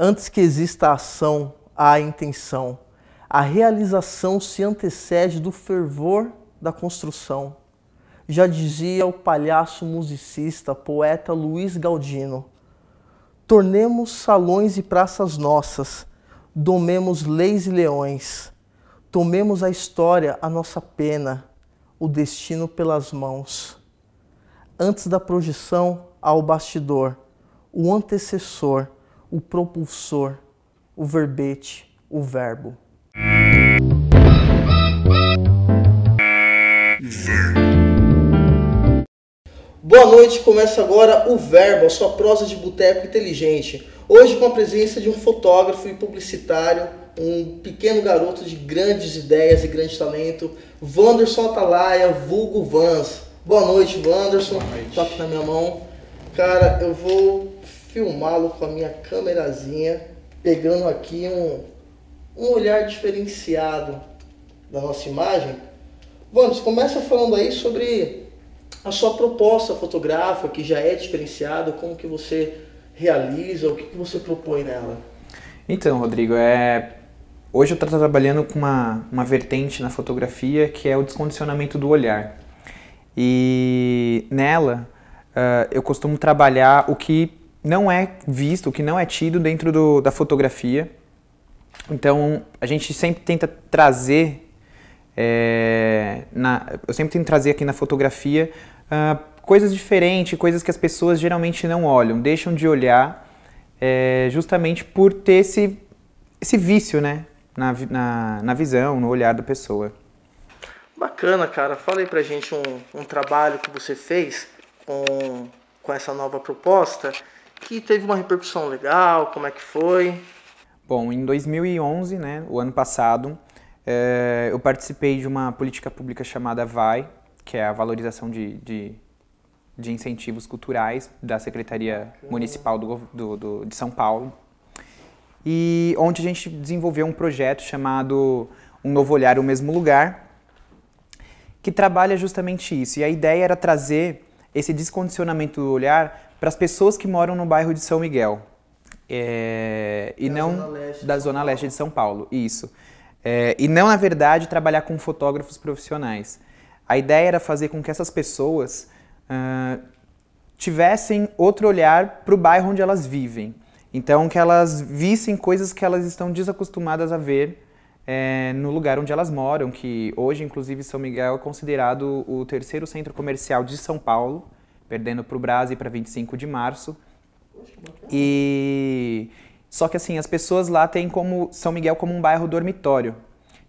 Antes que exista a ação, há a intenção. A realização se antecede do fervor da construção. Já dizia o palhaço musicista, poeta Luiz Galdino: tornemos salões e praças nossas, domemos leis e leões, tomemos a história a nossa pena, o destino pelas mãos. Antes da projeção há o bastidor, o antecessor, o propulsor, o verbete, o verbo. Boa noite, começa agora o Verbo, a sua prosa de boteco inteligente. Hoje com a presença de um fotógrafo e publicitário, um pequeno garoto de grandes ideias e grande talento, Wanderson Atalaia, vulgo Vans. Boa noite, Wanderson. Boa noite. Tá aqui na minha mão. Cara, eu vou filmá-lo com a minha câmerazinha, pegando aqui um olhar diferenciado da nossa imagem. Wanderson, começa falando aí sobre a sua proposta fotográfica, que já é diferenciada, como que você realiza, o que você propõe nela? Então, Rodrigo, hoje eu estou trabalhando com uma vertente na fotografia que é o descondicionamento do olhar. E nela eu costumo trabalhar o que não é visto, o que não é tido dentro da fotografia. Então, a gente sempre tenta trazer, eu sempre tento trazer aqui na fotografia coisas diferentes, coisas que as pessoas geralmente não olham, deixam de olhar, justamente por ter esse vício, né, na visão, no olhar da pessoa. Bacana, cara. Fala aí pra gente um trabalho que você fez com essa nova proposta, que teve uma repercussão legal, como é que foi? Bom, em 2011, né, o ano passado, eu participei de uma política pública chamada VAI, que é a valorização de incentivos culturais da Secretaria Municipal de São Paulo, e onde a gente desenvolveu um projeto chamado Um Novo Olhar, o Mesmo Lugar, que trabalha justamente isso. E a ideia era trazer esse descondicionamento do olhar para as pessoas que moram no bairro de São Miguel, e não da Zona Leste de São Paulo, isso. E não, na verdade, trabalhar com fotógrafos profissionais. A ideia era fazer com que essas pessoas tivessem outro olhar para o bairro onde elas vivem. Então, que elas vissem coisas que elas estão desacostumadas a ver no lugar onde elas moram, que hoje, inclusive, São Miguel é considerado o terceiro centro comercial de São Paulo, perdendo para o Brás e para 25 de março. Só que assim, as pessoas lá têm São Miguel como um bairro dormitório.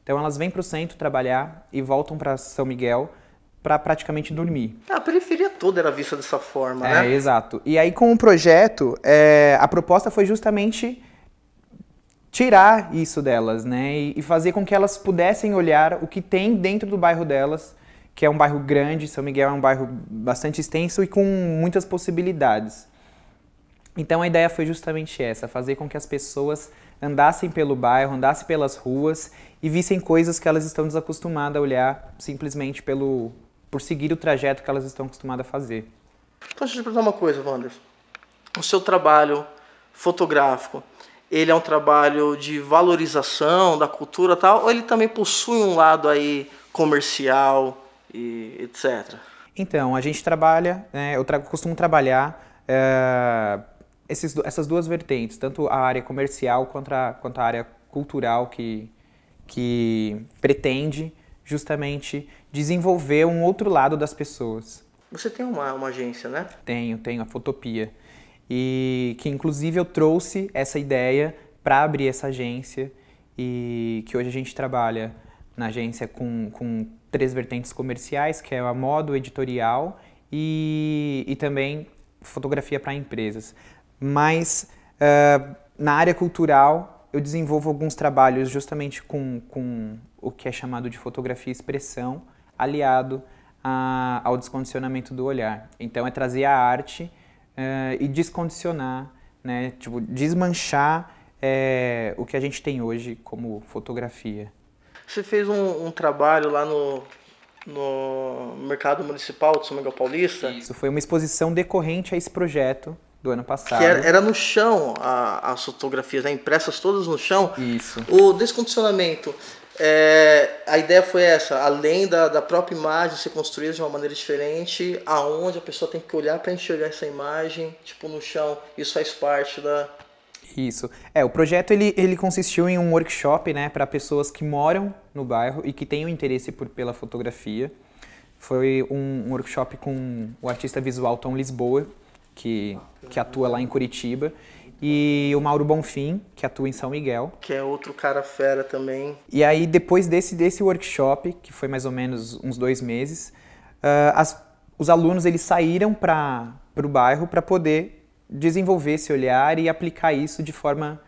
Então elas vêm para o centro trabalhar e voltam para São Miguel para praticamente dormir. A periferia toda era vista dessa forma, né? Exato. E aí com o projeto, a proposta foi justamente tirar isso delas, né? E fazer com que elas pudessem olhar o que tem dentro do bairro delas, que é um bairro grande. São Miguel é um bairro bastante extenso e com muitas possibilidades. Então a ideia foi justamente essa, fazer com que as pessoas andassem pelo bairro, andassem pelas ruas e vissem coisas que elas estão desacostumadas a olhar simplesmente por seguir o trajeto que elas estão acostumadas a fazer. Então deixa eu te perguntar uma coisa, Wanderson. O seu trabalho fotográfico, ele é um trabalho de valorização da cultura e tal, ou ele também possui um lado aí comercial e etc? Então, a gente trabalha, eu costumo trabalhar essas duas vertentes, tanto a área comercial quanto a área cultural, que pretende justamente desenvolver um outro lado das pessoas. Você tem uma agência, né? Tenho a Fotopia, e que inclusive eu trouxe essa ideia para abrir essa agência, e que hoje a gente trabalha na agência com 3 vertentes comerciais, que é a moda, o editorial e também fotografia para empresas. Mas na área cultural eu desenvolvo alguns trabalhos justamente com o que é chamado de fotografia expressão, aliado ao descondicionamento do olhar. Então é trazer a arte e descondicionar, né, tipo, desmanchar o que a gente tem hoje como fotografia. Você fez um trabalho lá no Mercado Municipal de São Miguel Paulista? Isso foi uma exposição decorrente a esse projeto do ano passado. Que era no chão as fotografias, né? Impressas todas no chão. Isso. O descondicionamento, a ideia foi essa, além da própria imagem ser construída de uma maneira diferente, aonde a pessoa tem que olhar para enxergar essa imagem, tipo no chão, isso faz parte da... Isso. O projeto ele consistiu em um workshop, né, para pessoas que moram no bairro e que têm o interesse pela fotografia. Foi um workshop com o artista visual Tom Lisboa, que atua lá em Curitiba, e o Mauro Bonfim, que atua em São Miguel. Que é outro cara fera também. E aí, depois desse workshop, que foi mais ou menos uns 2 meses, os alunos eles saíram para o bairro para poder desenvolver esse olhar e aplicar isso de forma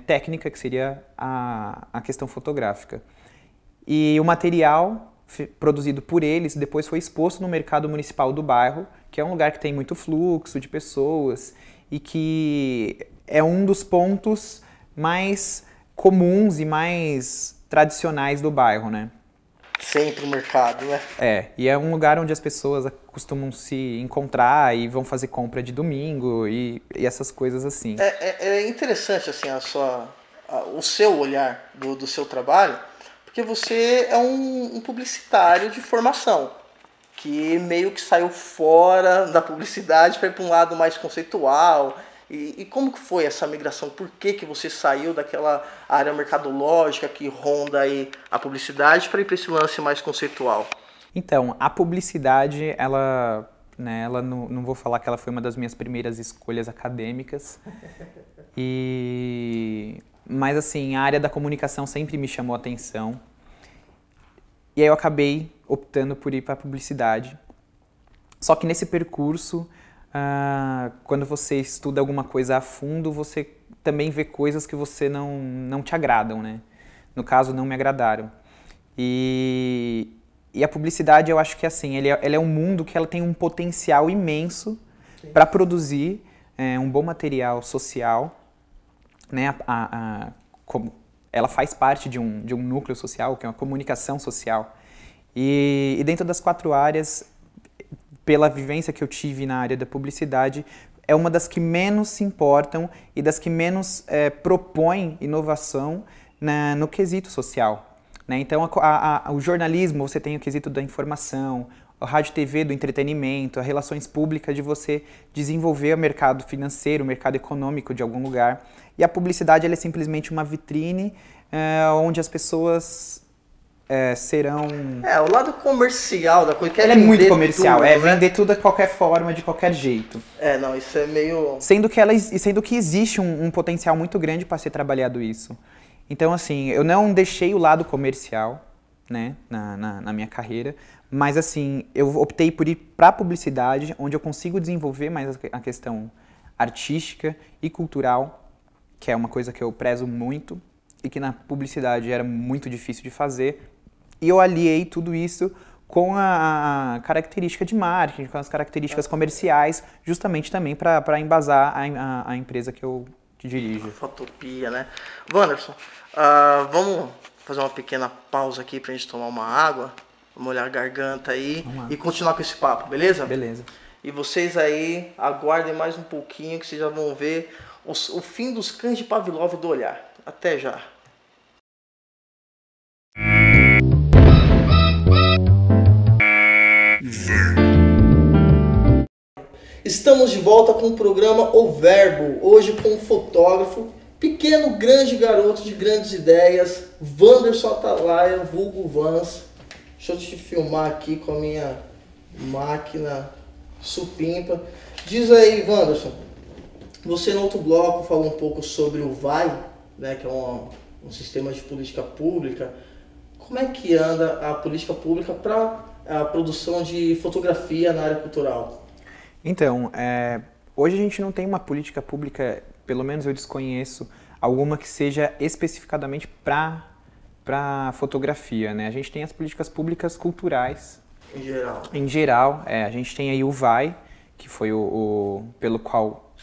técnica, que seria a questão fotográfica. E o material produzido por eles depois foi exposto no mercado municipal do bairro, que é um lugar que tem muito fluxo de pessoas e que é um dos pontos mais comuns e mais tradicionais do bairro, né? Sempre o mercado, né? E é um lugar onde as pessoas costumam se encontrar e vão fazer compra de domingo e essas coisas assim. É interessante assim o seu olhar do seu trabalho, porque você é um publicitário de formação, que meio que saiu fora da publicidade para ir para um lado mais conceitual. E como que foi essa migração? Por que você saiu daquela área mercadológica que ronda aí a publicidade para ir para esse lance mais conceitual? Então, a publicidade, ela não vou falar que ela foi uma das minhas primeiras escolhas acadêmicas, mas assim, a área da comunicação sempre me chamou a atenção. E aí eu acabei optando por ir para a publicidade. Só que nesse percurso, quando você estuda alguma coisa a fundo, você também vê coisas que você não te agradam, né? No caso, não me agradaram. E a publicidade, eu acho que assim, ela é um mundo que ela tem um potencial imenso para produzir um bom material social, né? Ela faz parte de um núcleo social, que é uma comunicação social. E dentro das 4 áreas, pela vivência que eu tive na área da publicidade, é uma das que menos se importam e das que menos propõem inovação no quesito social, né? Então, o jornalismo, você tem o quesito da informação, o rádio e TV do entretenimento, as relações públicas de você desenvolver o mercado financeiro, o mercado econômico de algum lugar. E a publicidade ela é simplesmente uma vitrine onde as pessoas serão... o lado comercial da coisa. Ela é muito comercial, tudo, né? Vender tudo de qualquer forma, de qualquer jeito. Não, isso é meio... Sendo que existe um potencial muito grande para ser trabalhado isso. Então, assim, eu não deixei o lado comercial, né, na minha carreira, mas, assim, eu optei por ir para a publicidade, onde eu consigo desenvolver mais a questão artística e cultural, que é uma coisa que eu prezo muito e que na publicidade era muito difícil de fazer. E eu aliei tudo isso com a característica de marketing, com as características comerciais, justamente também para embasar a empresa que eu dirijo. Fotopia, né? Wanderson, vamos fazer uma pequena pausa aqui pra gente tomar uma água, molhar a garganta aí e continuar com esse papo, beleza? Beleza. E vocês aí aguardem mais um pouquinho que vocês já vão ver o fim dos cães de Pavlov do olhar. Até já. Estamos de volta com o programa O Verbo, hoje com um fotógrafo, pequeno, grande garoto de grandes ideias, Wanderson Atalaia, vulgo Vans. Deixa eu te filmar aqui com a minha máquina supimpa. Diz aí, Wanderson, você no outro bloco falou um pouco sobre o VAI, né, que é um sistema de política pública. Como é que anda a política pública para a produção de fotografia na área cultural? Então, hoje a gente não tem uma política pública, pelo menos eu desconheço, alguma que seja especificadamente para fotografia, né? A gente tem as políticas públicas culturais. Em geral, a gente tem aí o VAI, que foi pelo qual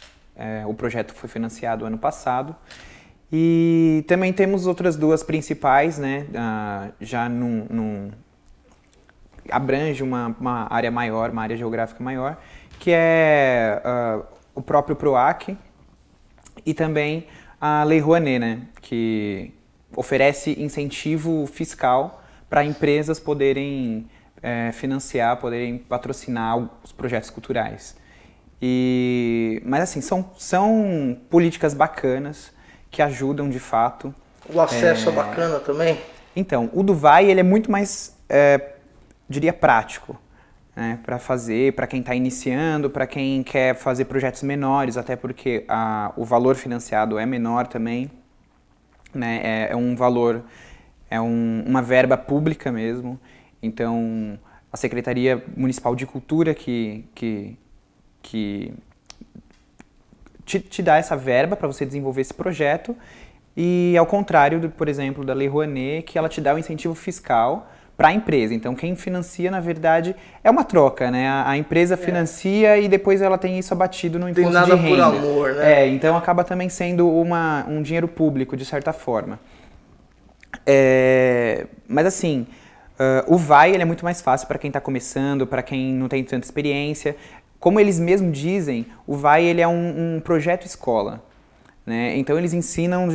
o projeto foi financiado ano passado. E também temos outras 2 principais, né? Já abrange uma área maior, uma área geográfica maior, que é o próprio PROAC e também a Lei Rouanet, né, que oferece incentivo fiscal para empresas poderem financiar, poderem patrocinar os projetos culturais. Mas assim, são políticas bacanas que ajudam de fato. O acesso é bacana também? Então, o do VAI ele é muito mais, diria, prático, né, para fazer, para quem está iniciando, para quem quer fazer projetos menores, até porque o valor financiado é menor também, né, é um valor, uma verba pública mesmo. Então, a Secretaria Municipal de Cultura que te dá essa verba para você desenvolver esse projeto, e ao contrário, por exemplo, da Lei Rouanet, que ela te dá o incentivo fiscal para a empresa. Então, quem financia, na verdade, é uma troca, né? A empresa financia e depois ela tem isso abatido no imposto de renda. Tem nada por amor, né? Então acaba também sendo um dinheiro público, de certa forma. Mas assim, o VAI ele é muito mais fácil para quem está começando, para quem não tem tanta experiência. Como eles mesmos dizem, o VAI ele é um projeto escola, né? Então eles ensinam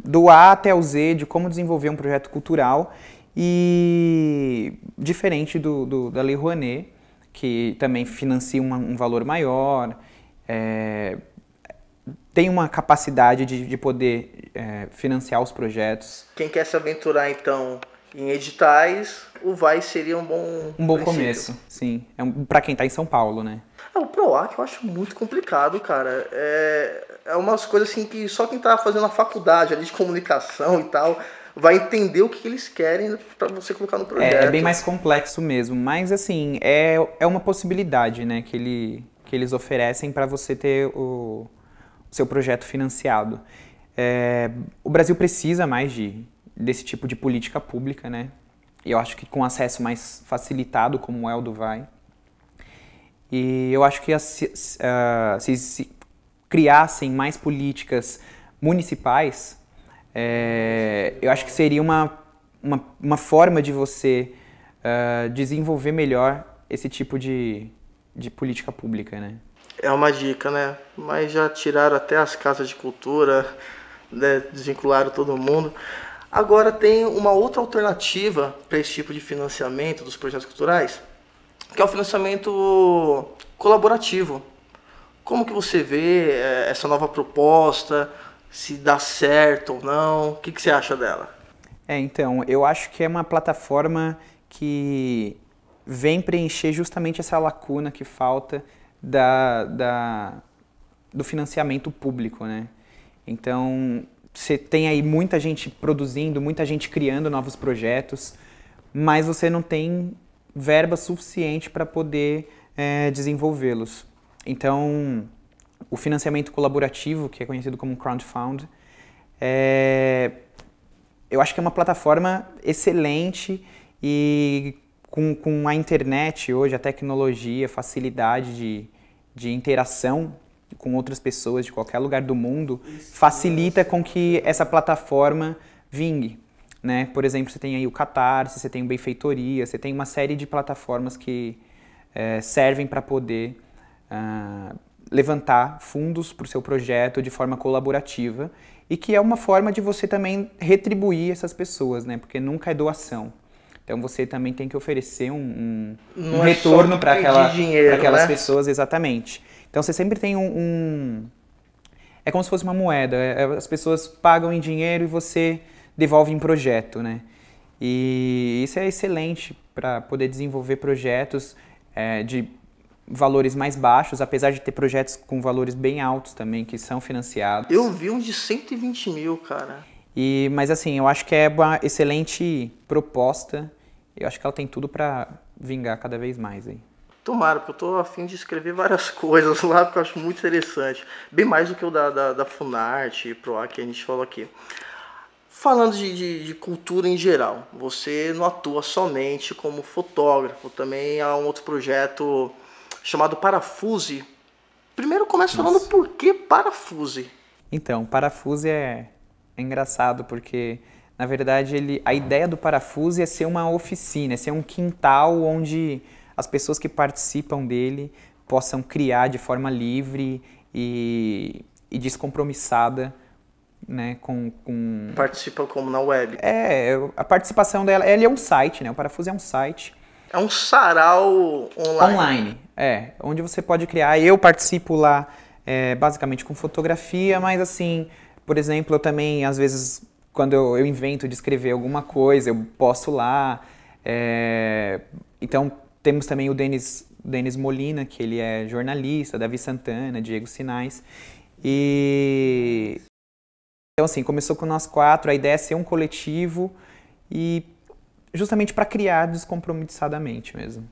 do A até o Z de como desenvolver um projeto cultural, e diferente da Lei Rouanet, que também financia um valor maior, tem uma capacidade de poder financiar os projetos. Quem quer se aventurar então em editais, o VAI seria um bom começo, sim. Para quem está em São Paulo, né? O PROAC eu acho muito complicado, cara. É umas coisas assim que só quem tá fazendo a faculdade ali de comunicação e tal vai entender o que eles querem para você colocar no projeto. É bem mais complexo mesmo, mas assim, é uma possibilidade, né, que eles oferecem para você ter o seu projeto financiado. O Brasil precisa mais desse tipo de política pública, né? E eu acho que com acesso mais facilitado, como é o do VAI. E eu acho que se criassem mais políticas municipais, eu acho que seria uma forma de você desenvolver melhor esse tipo de política pública, né? É uma dica, né? Mas já tiraram até as casas de cultura, né? Desvincularam todo mundo. Agora tem uma outra alternativa para esse tipo de financiamento dos projetos culturais, que é o financiamento colaborativo. Como que você vê essa nova proposta, se dá certo ou não? O que você acha dela? Então, eu acho que é uma plataforma que vem preencher justamente essa lacuna que falta do financiamento público, né? Então, você tem aí muita gente produzindo, muita gente criando novos projetos, mas você não tem verba suficiente para poder desenvolvê-los. Então, o financiamento colaborativo, que é conhecido como crowdfund, eu acho que é uma plataforma excelente, e com a internet hoje, a tecnologia, a facilidade de interação com outras pessoas de qualquer lugar do mundo, facilita com que essa plataforma vingue, né? Por exemplo, você tem aí o Catarse, você tem o Benfeitoria, você tem uma série de plataformas que servem para poder levantar fundos para o seu projeto de forma colaborativa, e que é uma forma de você também retribuir essas pessoas, né? Porque nunca é doação. Então você também tem que oferecer um retorno para aquelas pessoas, exatamente. Então você sempre tem é como se fosse uma moeda. As pessoas pagam em dinheiro e você devolve em projeto, né? E isso é excelente para poder desenvolver projetos de valores mais baixos, apesar de ter projetos com valores bem altos também, que são financiados. Eu vi um de 120 mil, cara. Mas assim, eu acho que é uma excelente proposta. Eu acho que ela tem tudo para vingar cada vez mais aí. Tomara, porque eu tô a fim de escrever várias coisas lá, porque eu acho muito interessante. Bem mais do que o da Funarte, PROAC, que a gente falou aqui. Falando de cultura em geral, você não atua somente como fotógrafo, também há um outro projeto chamado Parafuse. Primeiro começa falando por que Parafuse. Então, Parafuse é engraçado porque, na verdade, a ideia do Parafuse é ser uma oficina, é ser um quintal onde as pessoas que participam dele possam criar de forma livre e descompromissada, né, com... Participa como na web? A participação dela, ele é um site, né, o Parafuso é um site. É um sarau online. Onde você pode criar. Eu participo lá basicamente com fotografia, mas assim, por exemplo, eu também, às vezes, quando eu invento de escrever alguma coisa, eu posto lá. Então, temos também o Denis Molina, que ele é jornalista, Davi Santana, Diego Sinais. Então, assim, começou com nós 4, a ideia é ser um coletivo e justamente para criar descompromissadamente mesmo.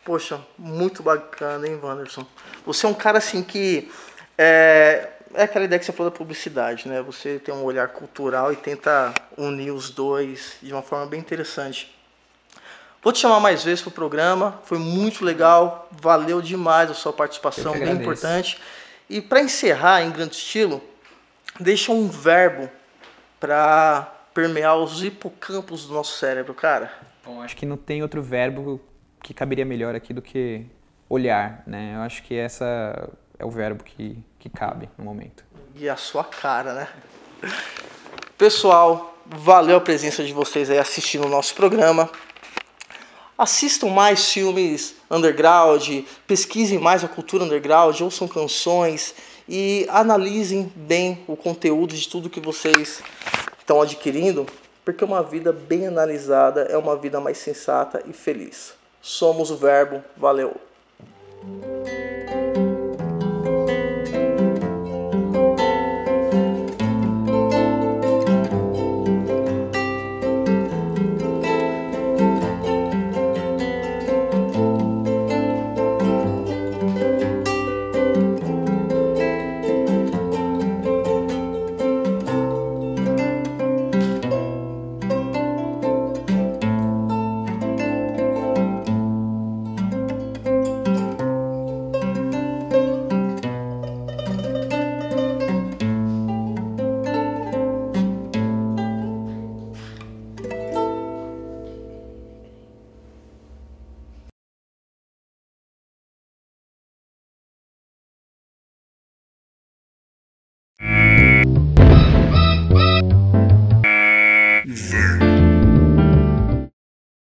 Poxa, muito bacana, hein, Wanderson? Você é um cara, assim, que... É aquela ideia que você falou da publicidade, né? Você tem um olhar cultural e tenta unir os dois de uma forma bem interessante. Vou te chamar mais vezes pro programa, foi muito legal, valeu demais a sua participação, bem importante. E para encerrar em grande estilo, deixa um verbo para permear os hipocampos do nosso cérebro, cara. Bom, acho que não tem outro verbo que caberia melhor aqui do que olhar, né? Eu acho que essa é o verbo que cabe no momento. E a sua cara, né? Pessoal, valeu a presença de vocês aí assistindo o nosso programa. Assistam mais filmes underground, pesquisem mais a cultura underground, ouçam canções e analisem bem o conteúdo de tudo que vocês estão adquirindo, porque uma vida bem analisada é uma vida mais sensata e feliz. Somos o Verbo. Valeu!